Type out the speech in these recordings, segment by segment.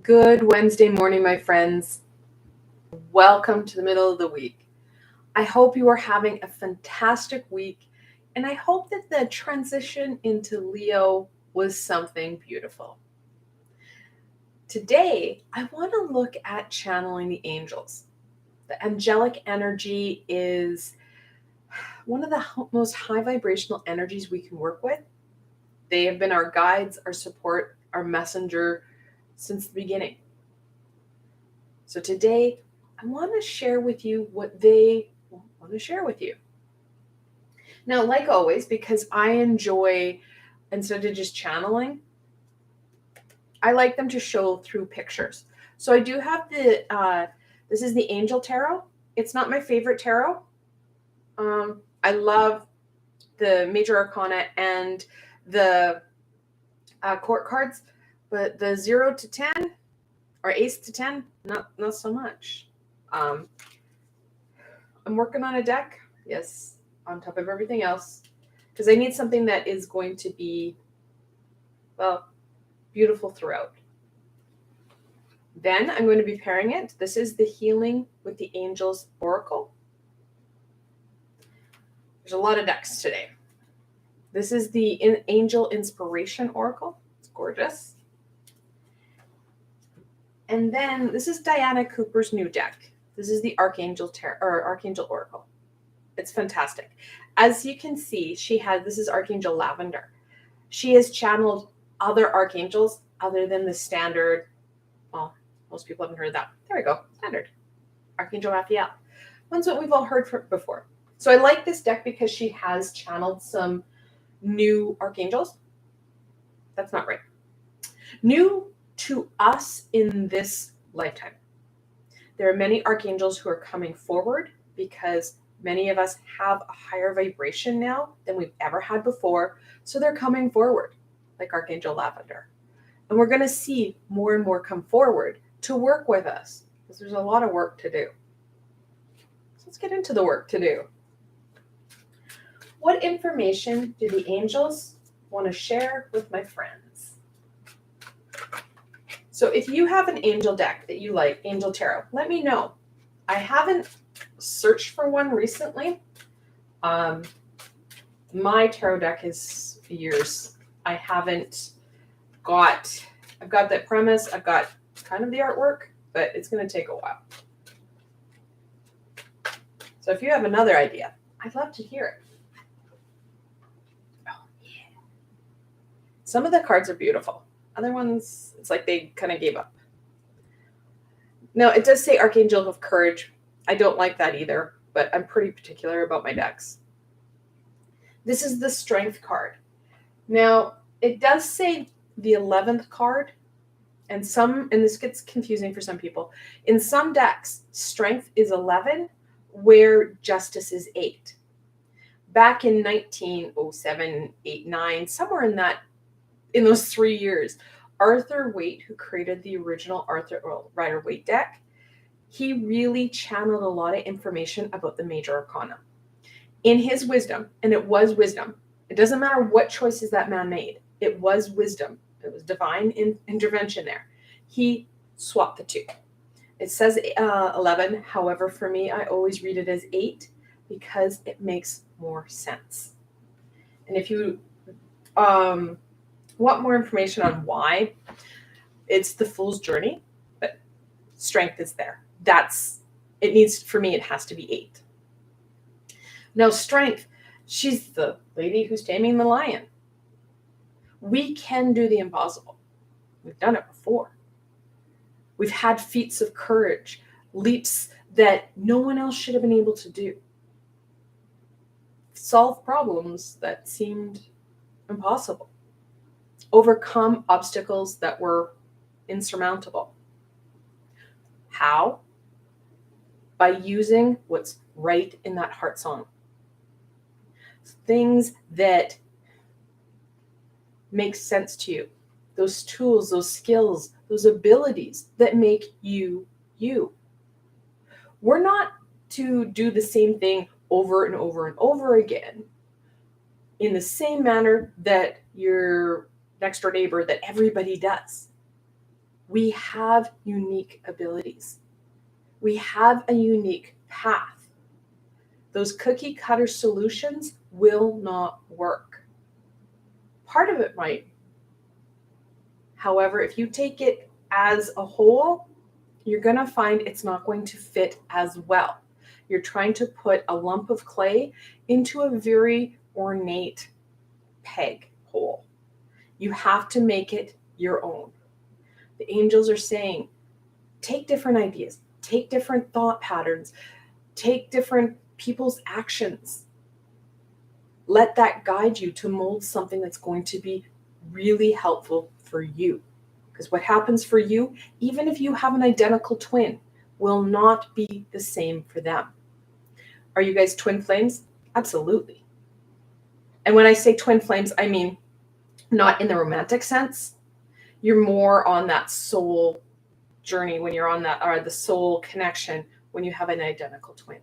Good Wednesday morning, my friends. Welcome to the middle of the week. I hope you are having a fantastic week, and I hope that the transition into Leo was something beautiful. Today, I want to look at channeling the angels. The angelic energy is one of the most high vibrational energies we can work with. They have been our guides, our support, our messenger since the beginning. So today, I want to share with you what they want to share with you. Now, like always, because I enjoy, instead of just channeling, I like them to show through pictures. So I do have this is the Angel Tarot. It's not my favorite tarot. I love the Major Arcana and the court cards, but the 0 to 10 or Ace to 10, not so much. I'm working on a deck, yes, on top of everything else, because I need something that is going to be, well, beautiful throughout. Then I'm going to be pairing it. This is the Healing with the Angels Oracle. There's a lot of decks today. This is the Angel Inspiration Oracle. It's gorgeous. And then this is Diana Cooper's new deck. This is the Archangel Oracle. It's fantastic. As you can see, this is Archangel Lavender. She has channeled other archangels other than the standard, well, most people haven't heard that. There we go, standard. Archangel Raphael. Ones that we've all heard before. So I like this deck because she has channeled some new archangels. That's not right. New to us in this lifetime. There are many archangels who are coming forward because many of us have a higher vibration now than we've ever had before. So they're coming forward, like Archangel Lavender. And we're going to see more and more come forward to work with us because there's a lot of work to do. So let's get into the work to do. What information do the angels want to share with my friends? So if you have an angel deck that you like, Angel Tarot, let me know. I haven't searched for one recently. My tarot deck is years. I've got that premise. I've got kind of the artwork, but it's going to take a while. So if you have another idea, I'd love to hear it. Oh, yeah. Some of the cards are beautiful. Other ones, it's like they kind of gave up. Now, it does say Archangel of Courage. I don't like that either, but I'm pretty particular about my decks. This is the Strength card. Now, it does say the 11th card, and this gets confusing for some people. In some decks, Strength is 11, where Justice is 8. Back in 1907, 8, 9, somewhere in those 3 years, Arthur Waite, who created the original Rider-Waite deck, he really channeled a lot of information about the Major Arcana. In his wisdom, and it was wisdom, it doesn't matter what choices that man made, it was wisdom. It was divine intervention there. He swapped the two. It says 11, however, for me, I always read it as 8 because it makes more sense. And if you want more information on why, it's the Fool's Journey, but Strength is there. For me, it has to be 8. Now, Strength, she's the lady who's taming the lion. We can do the impossible. We've done it before. We've had feats of courage, leaps that no one else should have been able to do. Solve problems that seemed impossible. Overcome obstacles that were insurmountable. How? By using what's right in that heart song. Things that make sense to you. Those tools, those skills, those abilities that make you you. We're not to do the same thing over and over and over again in the same manner that your next door neighbor, that everybody does. We have unique abilities. We have a unique path. Those cookie cutter solutions will not work. Part of it might. However, if you take it as a whole, you're going to find it's not going to fit as well. You're trying to put a lump of clay into a very ornate peg hole. You have to make it your own. The angels are saying, take different ideas, take different thought patterns, take different people's actions. Let that guide you to mold something that's going to be really helpful for you. Because what happens for you, even if you have an identical twin, will not be the same for them. Are you guys twin flames? Absolutely. And when I say twin flames, I mean not in the romantic sense. You're more on that soul journey when you're on that, or the soul connection when you have an identical twin.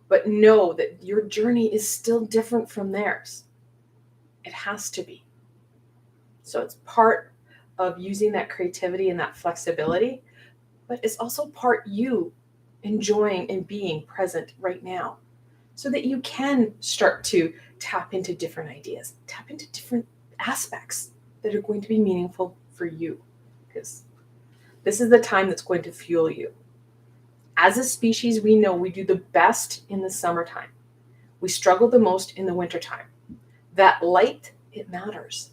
But know that your journey is still different from theirs. It has to be. So it's part of using that creativity and that flexibility, but it's also part you enjoying and being present right now so that you can start to tap into different ideas, tap into different aspects that are going to be meaningful for you, because this is the time that's going to fuel you. As a species, we know we do the best in the summertime. We struggle the most in the wintertime. That light, it matters.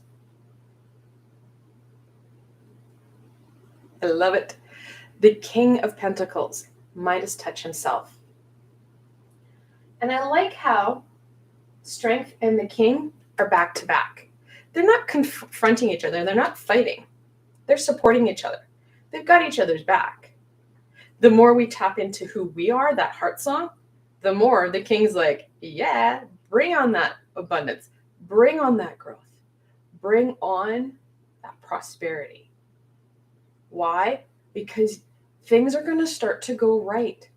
I love it. The King of Pentacles, Midas touch himself. And I like how Strength and the King are back to back. They're not confronting each other. They're not fighting. They're supporting each other. They've got each other's back. The more we tap into who we are, that heart song, the more the King's like, yeah, bring on that abundance. Bring on that growth. Bring on that prosperity. Why? Because things are going to start to go right.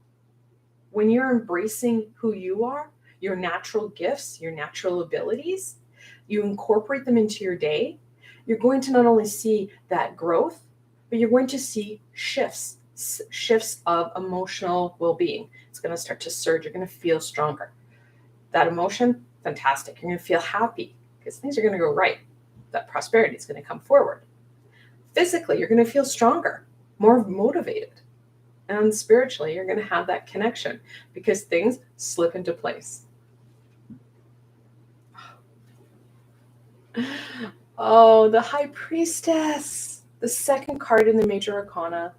When you're embracing who you are, your natural gifts, your natural abilities, you incorporate them into your day, you're going to not only see that growth, but you're going to see shifts of emotional well-being. It's going to start to surge. You're going to feel stronger. That emotion, fantastic. You're going to feel happy because things are going to go right. That prosperity is going to come forward. Physically, you're going to feel stronger, more motivated. And spiritually, you're going to have that connection because things slip into place. Oh, the High Priestess, the second card in the Major Arcana.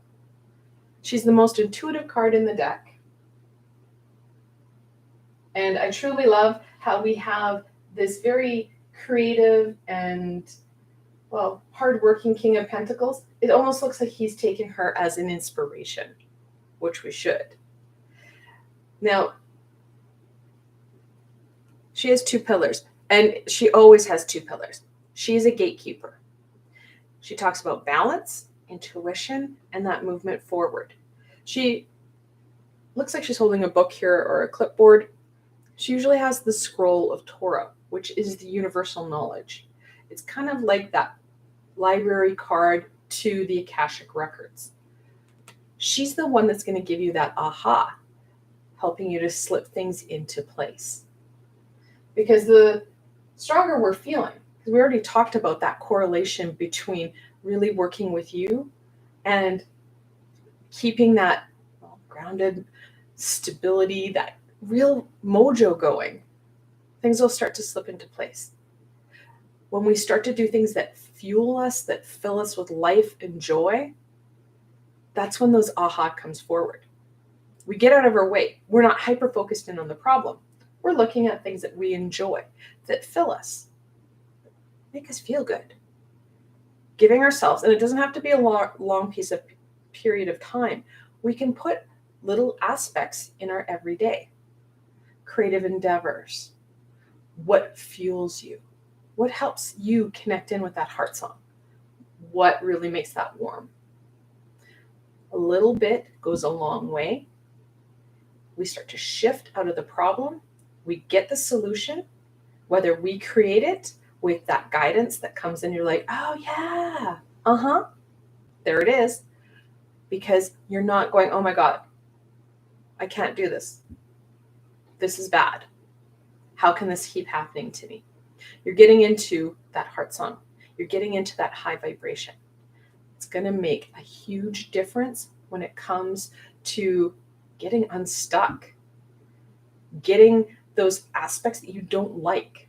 She's the most intuitive card in the deck. And I truly love how we have this very creative and, well, hardworking King of Pentacles. It almost looks like he's taken her as an inspiration, which we should. Now, she has two pillars, and she always has two pillars. She is a gatekeeper. She talks about balance, intuition, and that movement forward. She looks like she's holding a book here or a clipboard. She usually has the scroll of Torah, which is the universal knowledge. It's kind of like that library card to the Akashic records. She's the one that's going to give you that aha, helping you to slip things into place. Because the stronger we're feeling, because we already talked about that correlation between really working with you and keeping that grounded stability, that real mojo going, things will start to slip into place. When we start to do things that fuel us, that fill us with life and joy, that's when those aha comes forward. We get out of our way. We're not hyper-focused in on the problem. We're looking at things that we enjoy, that fill us, make us feel good. Giving ourselves, and it doesn't have to be a long piece of period of time. We can put little aspects in our everyday. Creative endeavors. What fuels you? What helps you connect in with that heart song? What really makes that warm? A little bit goes a long way. We start to shift out of the problem. We get the solution, whether we create it with that guidance that comes in, you're like, oh yeah, there it is, because you're not going, oh my God, I can't do this. This is bad. How can this keep happening to me? You're getting into that heart song. You're getting into that high vibration. It's going to make a huge difference when it comes to getting unstuck, getting those aspects that you don't like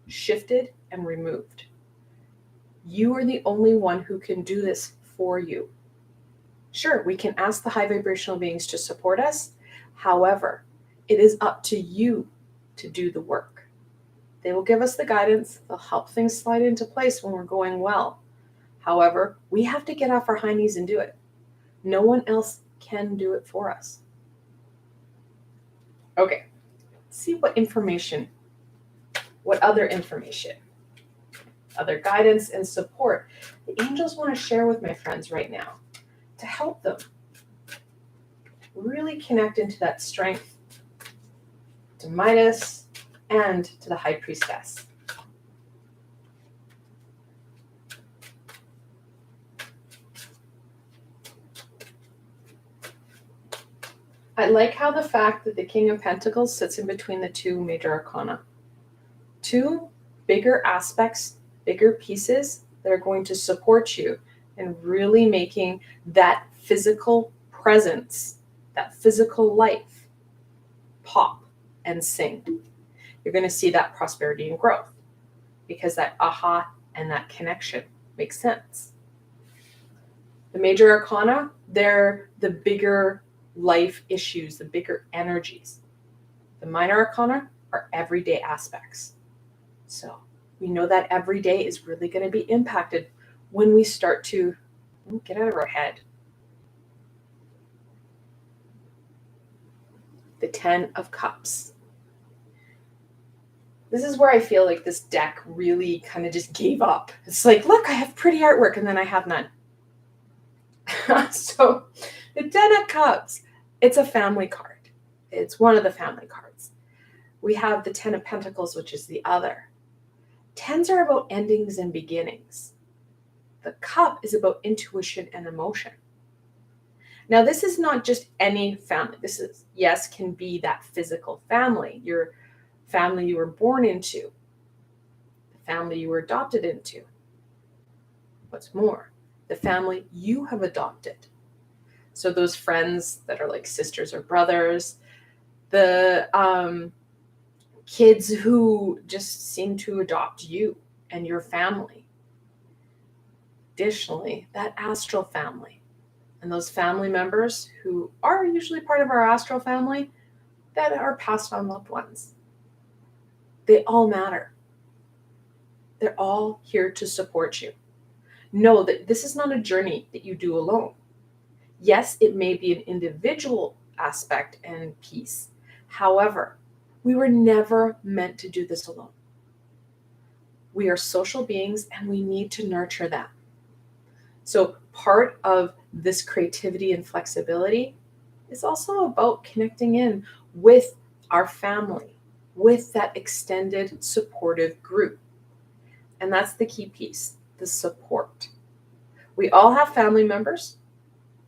shifted and removed. You are the only one who can do this for you. Sure, we can ask the high vibrational beings to support us. However, it is up to you to do the work. They will give us the guidance. They'll help things slide into place when we're going well. However, we have to get off our high knees and do it. No one else can do it for us. Okay, let's see what other information, other guidance and support the angels want to share with my friends right now to help them really connect into that strength, to Midas and to the High Priestess. I like how the fact that the King of Pentacles sits in between the two major arcana. Two bigger aspects, bigger pieces that are going to support you in really making that physical presence, that physical life pop and sing. You're going to see that prosperity and growth because that aha and that connection makes sense. The major arcana, they're the bigger life issues, the bigger energies. The minor arcana are everyday aspects. So we know that every day is really going to be impacted when we start to get out of our head. The 10 of Cups. This is where I feel like this deck really kind of just gave up. It's like, look, I have pretty artwork and then I have none. So the 10 of Cups, it's a family card. It's one of the family cards. We have the 10 of Pentacles, which is the other. 10s are about endings and beginnings. The cup is about intuition and emotion. Now, this is not just any family. This is, yes, can be that physical family, your family you were born into, the family you were adopted into. What's more, the family you have adopted. So those friends that are like sisters or brothers, the kids who just seem to adopt you and your family. Additionally, that astral family and those family members who are usually part of our astral family that are passed on loved ones. They all matter. They're all here to support you. Know that this is not a journey that you do alone. Yes, it may be an individual aspect and piece. However, we were never meant to do this alone. We are social beings and we need to nurture that. So part of this creativity and flexibility is also about connecting in with our family, with that extended supportive group. And that's the key piece, the support. We all have family members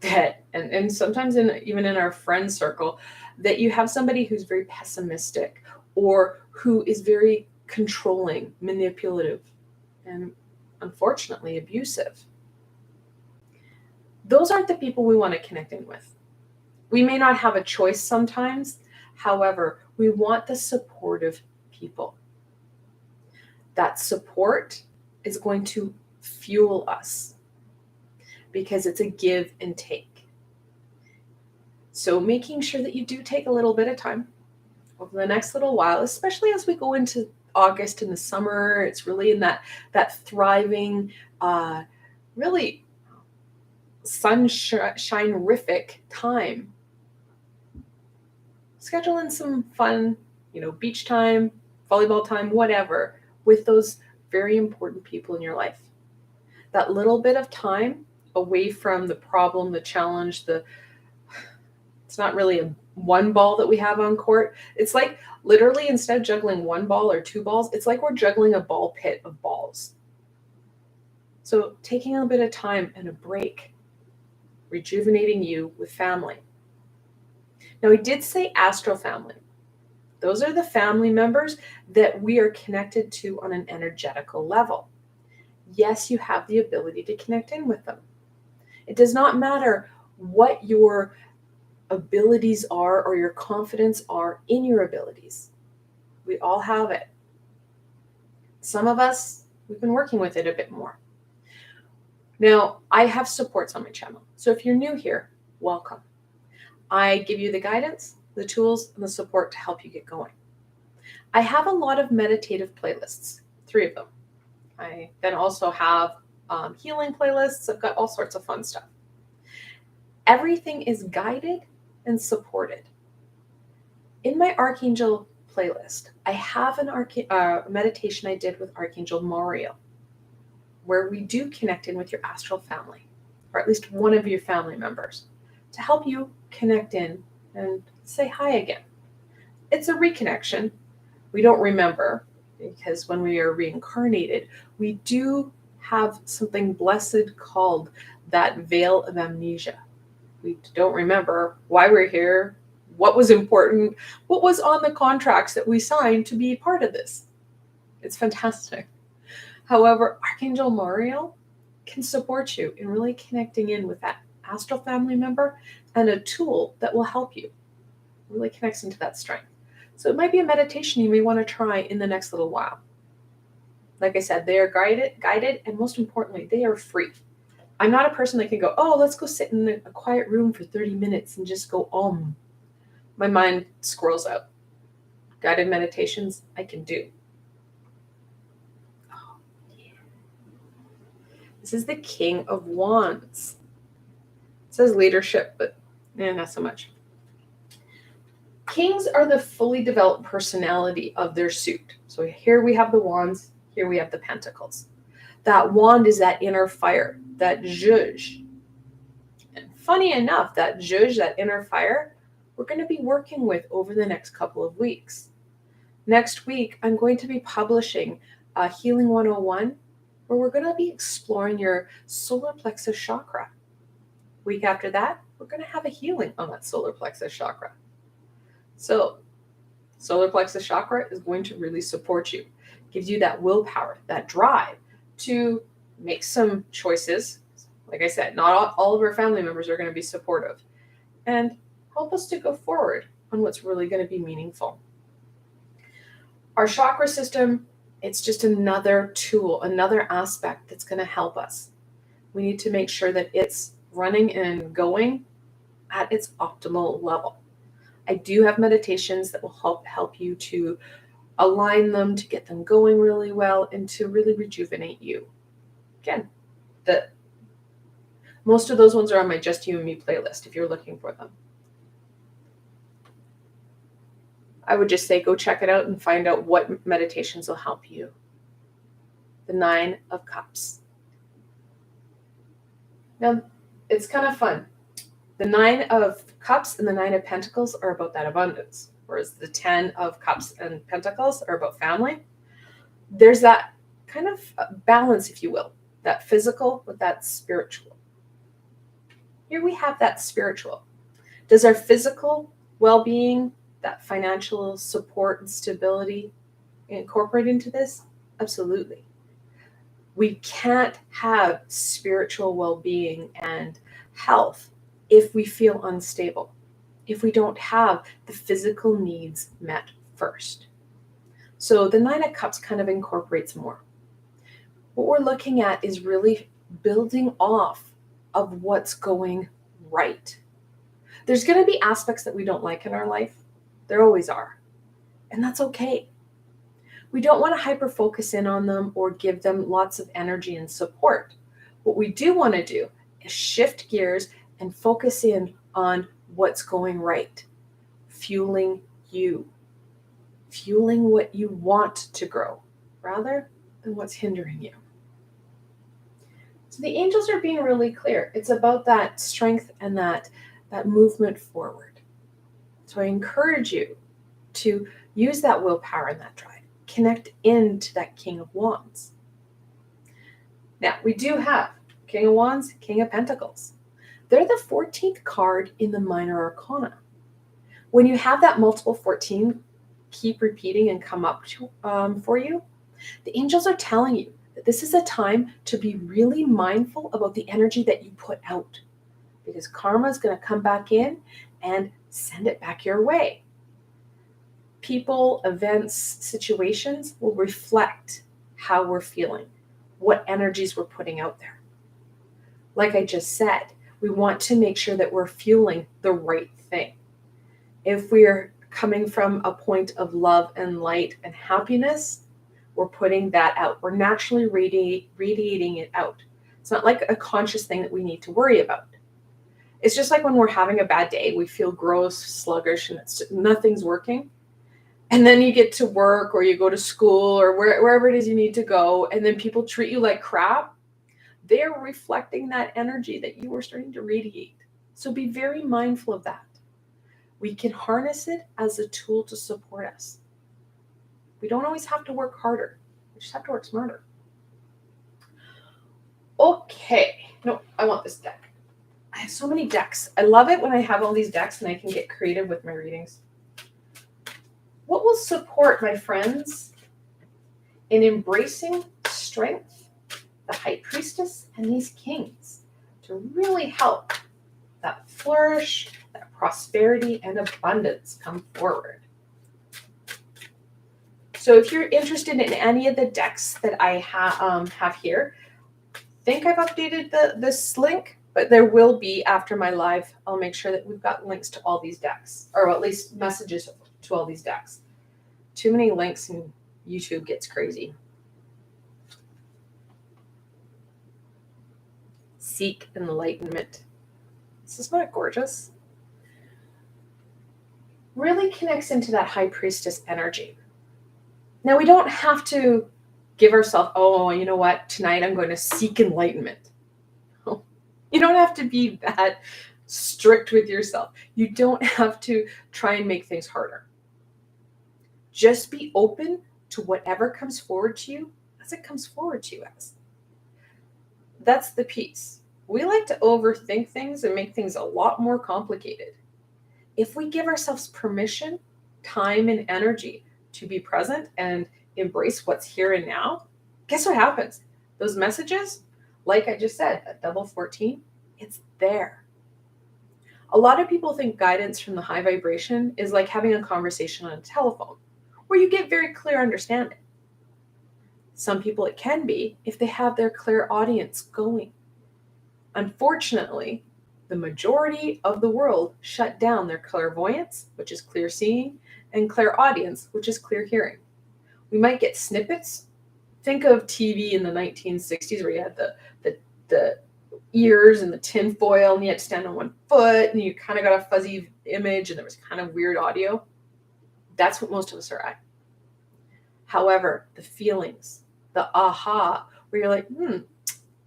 that, and sometimes even in our friend circle, that you have somebody who's very pessimistic or who is very controlling, manipulative, and unfortunately abusive. Those aren't the people we want to connect in with. We may not have a choice sometimes. However, we want the supportive people. That support is going to fuel us because it's a give and take. So making sure that you do take a little bit of time over the next little while, especially as we go into August in the summer, it's really in that thriving, really sunshine-rific time. Schedule in some fun, beach time, volleyball time, whatever, with those very important people in your life. That little bit of time away from the problem, the challenge, it's not really a one ball that we have on court. It's like literally instead of juggling one ball or two balls, it's like we're juggling a ball pit of balls. So taking a bit of time and a break, rejuvenating you with family. Now, we did say astral family. Those are the family members that we are connected to on an energetical level. Yes, you have the ability to connect in with them. It does not matter what your abilities are or your confidence are in your abilities. We all have it. Some of us, we've been working with it a bit more. Now, I have supports on my channel. So if you're new here, welcome. I give you the guidance, the tools, and the support to help you get going. I have a lot of meditative playlists, 3 of them. I then also have healing playlists. I've got all sorts of fun stuff. Everything is guided and supported. In my Archangel playlist, I have a meditation I did with Archangel Oracle, where we do connect in with your astral family, or at least one of your family members, to help you connect in and say hi again. It's a reconnection. We don't remember, because when we are reincarnated, we do have something blessed called that veil of amnesia. We don't remember why we're here, what was important, what was on the contracts that we signed to be part of this. It's fantastic. However, Archangel Oracle can support you in really connecting in with that astral family member, and a tool that will help you. It really connects into that strength. So it might be a meditation you may want to try in the next little while. Like I said, they are guided, and most importantly, they are free. I'm not a person that can go, oh, let's go sit in a quiet room for 30 minutes and just go, My mind squirrels out. Guided meditations, I can do. Oh, yeah. This is the King of Wands. It says leadership, but not so much. Kings are the fully developed personality of their suit. So here we have the wands, here we have the pentacles. That wand is that inner fire, that zhuzh. And funny enough, that zhuzh, that inner fire, we're going to be working with over the next couple of weeks. Next week, I'm going to be publishing Healing 101, where we're going to be exploring your solar plexus chakra. Week after that, we're going to have a healing on that solar plexus chakra. So, solar plexus chakra is going to really support you. Gives you that willpower, that drive to make some choices. Like I said, not all of our family members are going to be supportive. And help us to go forward on what's really going to be meaningful. Our chakra system, it's just another tool, another aspect that's going to help us. We need to make sure that it's running and going at its optimal level. I do have meditations that will help you to align them, to get them going really well, and to really rejuvenate you. Again, most of those ones are on my Just You and Me playlist if you're looking for them. I would just say go check it out and find out what meditations will help you. The 9 of Cups. Now, it's kind of fun. The 9 of Cups and the 9 of Pentacles are about that abundance, whereas the 10 of Cups and Pentacles are about family. There's that kind of balance, if you will, that physical with that spiritual. Here we have that spiritual. Does our physical well-being, that financial support and stability incorporate into this? Absolutely. We can't have spiritual well-being and health if we feel unstable, if we don't have the physical needs met first. So the 9 of Cups kind of incorporates more. What we're looking at is really building off of what's going right. There's going to be aspects that we don't like in our life. There always are. And that's okay. We don't want to hyper-focus in on them or give them lots of energy and support. What we do want to do is shift gears and focus in on what's going right, fueling you, fueling what you want to grow, rather than what's hindering you. So the angels are being really clear. It's about that strength and that movement forward. So I encourage you to use that willpower and that drive. Connect into that King of Wands. Now, we do have King of Wands, King of Pentacles. They're the 14th card in the Minor Arcana. When you have that multiple 14 keep repeating and come up to, for you, the angels are telling you that this is a time to be really mindful about the energy that you put out, because karma is going to come back in and send it back your way. People, events, situations will reflect how we're feeling, what energies we're putting out there. Like I just said, we want to make sure that we're fueling the right thing. If we're coming from a point of love and light and happiness, we're putting that out. We're naturally radiating it out. It's not like a conscious thing that we need to worry about. It's just like when we're having a bad day, we feel gross, sluggish, and nothing's working. And then you get to work or you go to school or wherever it is you need to go, and then people treat you like crap. They're reflecting that energy that you were starting to radiate. So be very mindful of that. We can harness it as a tool to support us. We don't always have to work harder. We just have to work smarter. Okay. No, I want this deck. I have so many decks. I love it when I have all these decks and I can get creative with my readings. What will support my friends in embracing strength, the High Priestess, and these kings to really help that flourish, that prosperity and abundance come forward? So if you're interested in any of the decks that I have here, I think I've updated this link, but there will be after my live. I'll make sure that we've got links to all these decks, or at least messages to all these decks. Too many links and YouTube gets crazy. Seek enlightenment. This is not gorgeous. Really connects into that High Priestess energy. Now, we don't have to give ourselves, oh, you know what, tonight I'm going to seek enlightenment. You don't have to be that strict with yourself. You don't have to try and make things harder. Just be open to whatever comes forward to you as it comes forward to you as. That's the piece. We like to overthink things and make things a lot more complicated. If we give ourselves permission, time, and energy to be present and embrace what's here and now, guess what happens? Those messages, like I just said, at double 14, it's there. A lot of people think guidance from the high vibration is like having a conversation on a telephone, where you get very clear understanding. Some people it can be if they have their clairaudience going. Unfortunately, the majority of the world shut down their clairvoyance, which is clear seeing, and clairaudience, which is clear hearing. We might get snippets. Think of TV in the 1960s where you had the ears and the tin foil and you had to stand on one foot and you kind of got a fuzzy image and there was kind of weird audio. That's what most of us are at. However, the feelings, the aha, where you're like,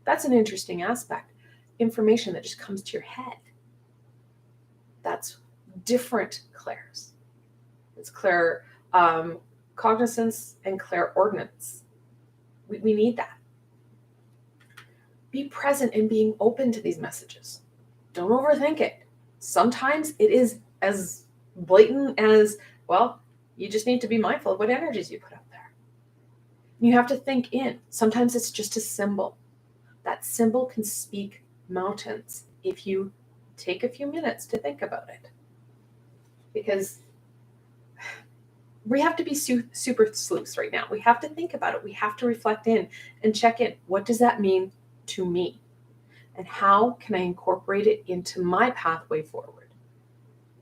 that's an interesting aspect. Information that just comes to your head. That's different clairs. It's clair cognizance and clairordinance. We need that. Be present in being open to these messages. Don't overthink it. Sometimes it is as blatant as, well, you just need to be mindful of what energies you put out there. You have to think in. Sometimes it's just a symbol. That symbol can speak mountains if you take a few minutes to think about it. Because we have to be super sleuths right now. We have to think about it. We have to reflect in and check in. What does that mean to me? And how can I incorporate it into my pathway forward?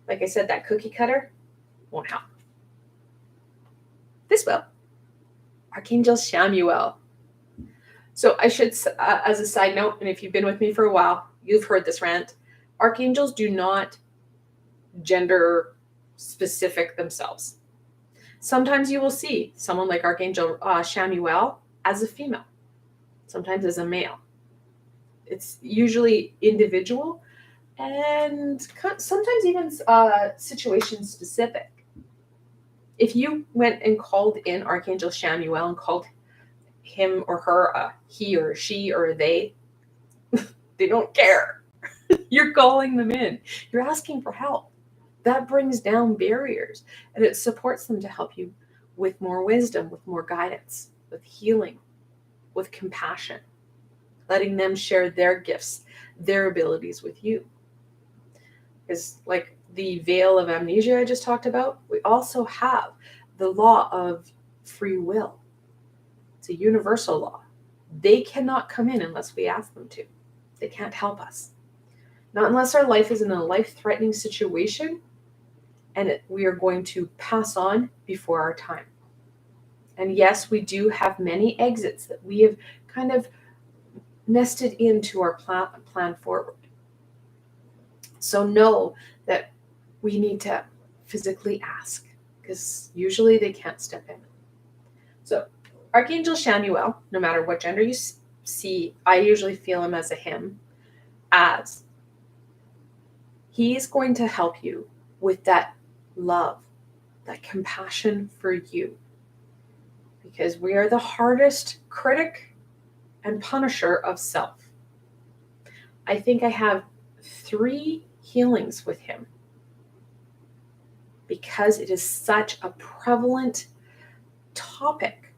Like I said, that cookie cutter won't help. This will. Archangel Samuel. So I should, as a side note, and if you've been with me for a while, you've heard this rant. Archangels do not gender specific themselves. Sometimes you will see someone like Archangel Samuel as a female, sometimes as a male. It's usually individual and sometimes even situation specific. If you went and called in Archangel Samuel and called him or her, he or she or they. They don't care. You're calling them in. You're asking for help. That brings down barriers, and it supports them to help you with more wisdom, with more guidance, with healing, with compassion, letting them share their gifts, their abilities with you. Because like the veil of amnesia I just talked about, we also have the law of free will. It's a universal law. They cannot come in unless we ask them to. They can't help us. Not unless our life is in a life-threatening situation and we are going to pass on before our time. And yes, we do have many exits that we have kind of nested into our plan forward. So know that we need to physically ask, because usually they can't step in. So Archangel Shanuel, no matter what gender you see, I usually feel him as a him, as he's going to help you with that love, that compassion for you. Because we are the hardest critic and punisher of self. I think I have 3 healings with him because it is such a prevalent topic.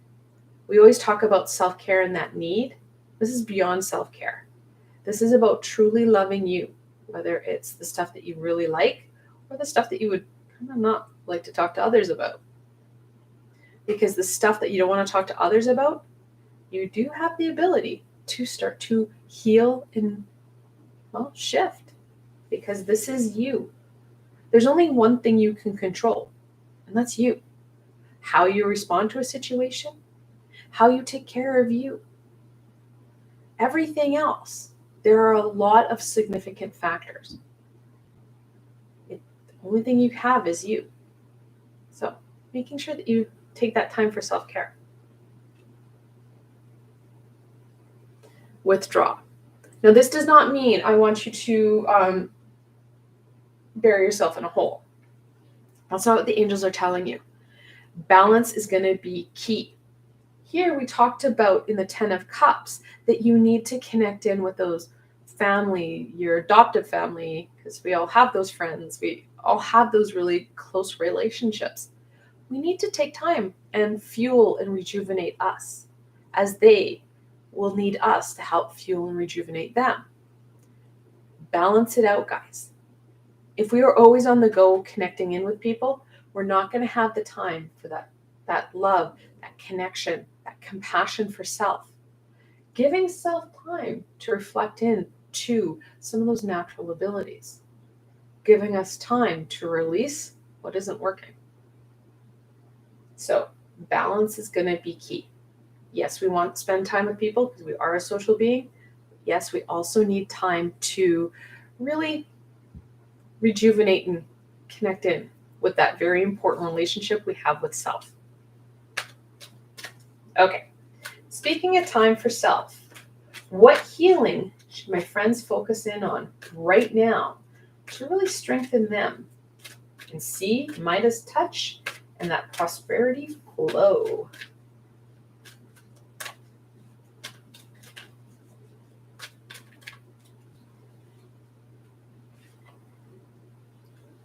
We always talk about self-care and that need. This is beyond self-care. This is about truly loving you, whether it's the stuff that you really like or the stuff that you would kind of not like to talk to others about. Because the stuff that you don't want to talk to others about, you do have the ability to start to heal and, well, shift. Because this is you. There's only one thing you can control, and that's you. How you respond to a situation, how you take care of you. Everything else, there are a lot of significant factors. The only thing you have is you. So making sure that you take that time for self-care. Withdraw. Now, this does not mean I want you to bury yourself in a hole. That's not what the angels are telling you. Balance is going to be key. Here we talked about in the 10 of Cups that you need to connect in with those family, your adoptive family, because we all have those friends. We all have those really close relationships. We need to take time and fuel and rejuvenate us, as they will need us to help fuel and rejuvenate them. Balance it out, guys. If we are always on the go connecting in with people, we're not going to have the time for that love, that connection, that compassion for self. Giving self time to reflect in to some of those natural abilities. Giving us time to release what isn't working. So balance is going to be key. Yes, we want to spend time with people because we are a social being. Yes, we also need time to really rejuvenate and connect in with that very important relationship we have with self. Okay, speaking of time for self, what healing should my friends focus in on right now to really strengthen them and see Midas touch and that prosperity flow?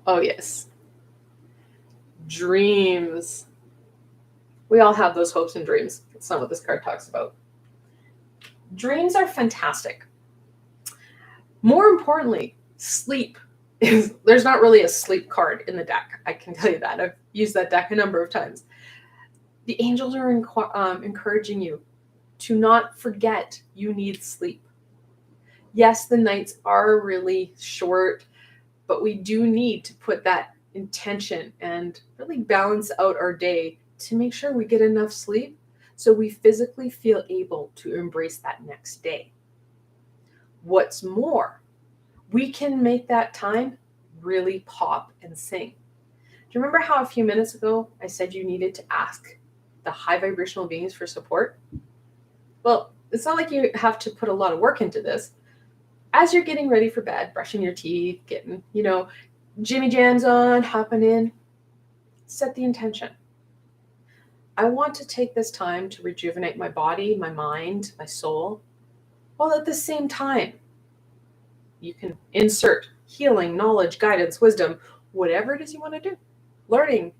Oh, yes. Dreams. We all have those hopes and dreams. That's not what this card talks about. Dreams are fantastic. More importantly, sleep. There's not really a sleep card in the deck. I can tell you that. I've used that deck a number of times. The angels are encouraging you to not forget you need sleep. Yes, the nights are really short, but we do need to put that intention and really balance out our day to make sure we get enough sleep so we physically feel able to embrace that next day. What's more, we can make that time really pop and sing. Do you remember how a few minutes ago I said you needed to ask the high vibrational beings for support? Well, it's not like you have to put a lot of work into this. As you're getting ready for bed, brushing your teeth, getting, Jimmy Jams on, hopping in, set the intention. I want to take this time to rejuvenate my body, my mind, my soul, while at the same time, you can insert healing, knowledge, guidance, wisdom, whatever it is you want to do. Learning.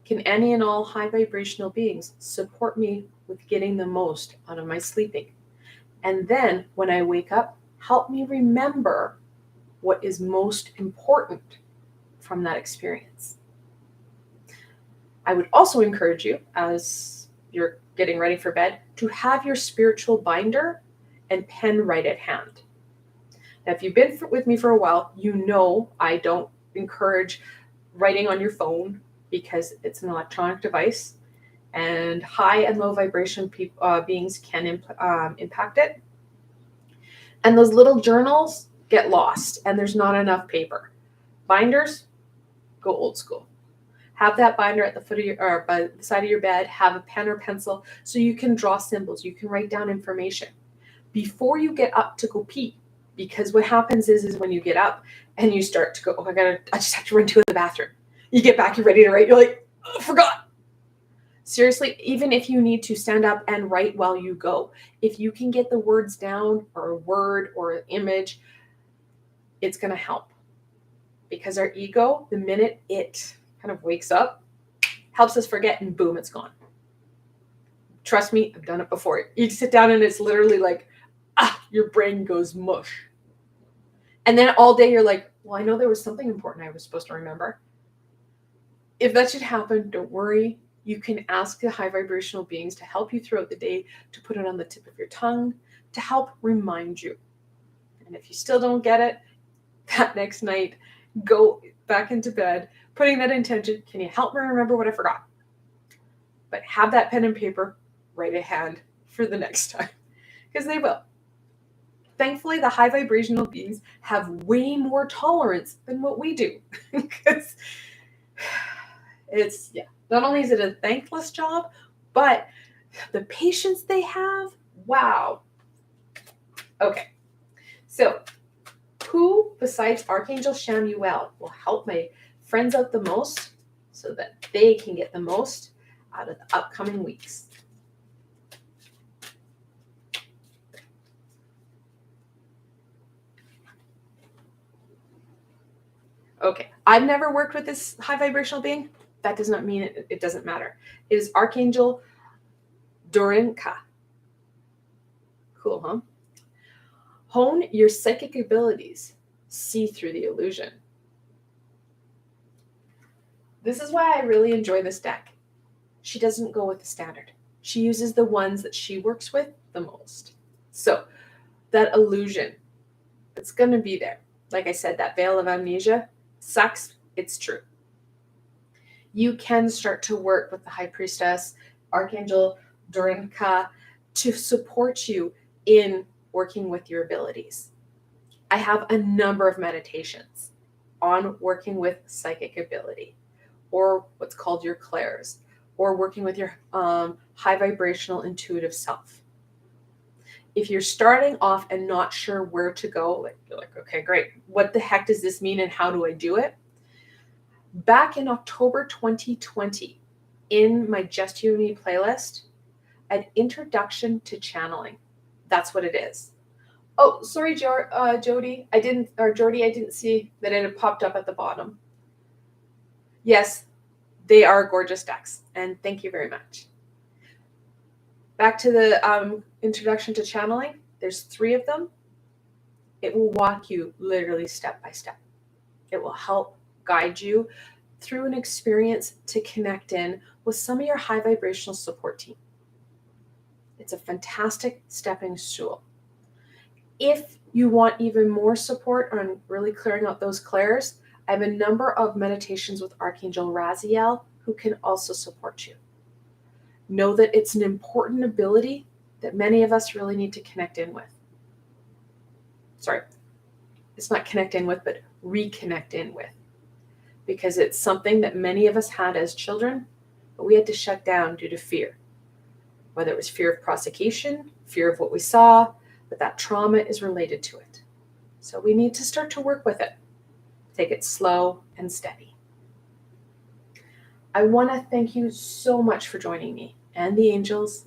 Can any and all high vibrational beings support me with getting the most out of my sleeping? And then when I wake up, help me remember what is most important from that experience. I would also encourage you, as you're getting ready for bed, to have your spiritual binder and pen right at hand. Now, if you've been with me for a while, you know I don't encourage writing on your phone because it's an electronic device, and high and low vibration beings can impact it. And those little journals get lost, and there's not enough paper. Binders, go old school. Have that binder at the foot of your, or by the side of your bed. Have a pen or pencil so you can draw symbols. You can write down information before you get up to go pee. Because what happens is when you get up and you start to go, oh, I just have to run to the bathroom. You get back, you're ready to write. You're like, oh, forgot. Seriously, even if you need to stand up and write while you go, if you can get the words down or a word or an image, it's going to help. Because our ego, the minute it kind of wakes up, helps us forget, and boom, it's gone. Trust me, I've done it before. You sit down and it's literally like, your brain goes mush. And then all day you're like, well, I know there was something important I was supposed to remember. If that should happen, don't worry. You can ask the high vibrational beings to help you throughout the day, to put it on the tip of your tongue, to help remind you. And if you still don't get it, that next night, go back into bed, putting that intention, can you help me remember what I forgot? But have that pen and paper right at hand for the next time, because they will. Thankfully, the high vibrational beings have way more tolerance than what we do. Because it's, not only is it a thankless job, but the patience they have, wow. Okay, so who besides Archangel Chamuel will help my friends out the most so that they can get the most out of the upcoming weeks? Okay, I've never worked with this high vibrational being. That does not mean it doesn't matter. It is Archangel Dorinka. Cool, huh? Hone your psychic abilities. See through the illusion. This is why I really enjoy this deck. She doesn't go with the standard. She uses the ones that she works with the most. So that illusion, it's going to be there. Like I said, that veil of amnesia sucks. It's true. You can start to work with the High Priestess, Archangel Dorinka, to support you in working with your abilities. I have a number of meditations on working with psychic ability, or what's called your clairs, or working with your high vibrational intuitive self. If you're starting off and not sure where to go, you're like, okay, great. What the heck does this mean and how do I do it? Back in October 2020, in my Just You and Me playlist, an introduction to channeling. That's what it is. Oh, sorry, Jody. I didn't see that it had popped up at the bottom. Yes, they are gorgeous decks, and thank you very much. Back to the introduction to channeling. There's 3 of them. It will walk you literally step by step. It will help guide you through an experience to connect in with some of your high vibrational support team. It's a fantastic stepping stool. If you want even more support on really clearing out those clairs, I have a number of meditations with Archangel Raziel who can also support you. Know that it's an important ability that many of us really need to connect in with. Sorry, it's not connect in with, but reconnect in with. Because it's something that many of us had as children, but we had to shut down due to fear. Whether it was fear of prosecution, fear of what we saw, but that trauma is related to it. So we need to start to work with it. Take it slow and steady. I want to thank you so much for joining me and the angels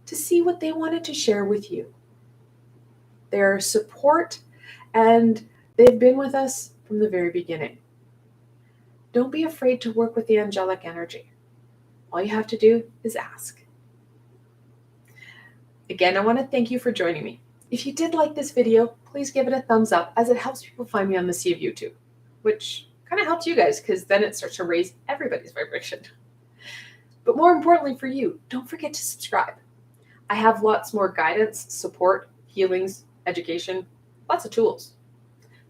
to see what they wanted to share with you. Their support, and they've been with us from the very beginning. Don't be afraid to work with the angelic energy. All you have to do is ask. Again, I want to thank you for joining me. If you did like this video, please give it a thumbs up, as it helps people find me on the sea of YouTube, which kind of helps you guys because then it starts to raise everybody's vibration. But more importantly for you, don't forget to subscribe. I have lots more guidance, support, healings, education, lots of tools.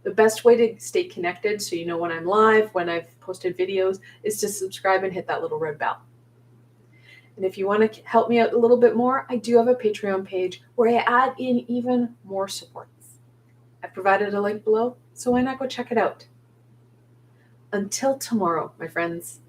The best way to stay connected so you know when I'm live, when I've posted videos, is to subscribe and hit that little red bell. And if you want to help me out a little bit more, I do have a Patreon page where I add in even more supports. I've provided a link below, so why not go check it out? Until tomorrow, my friends.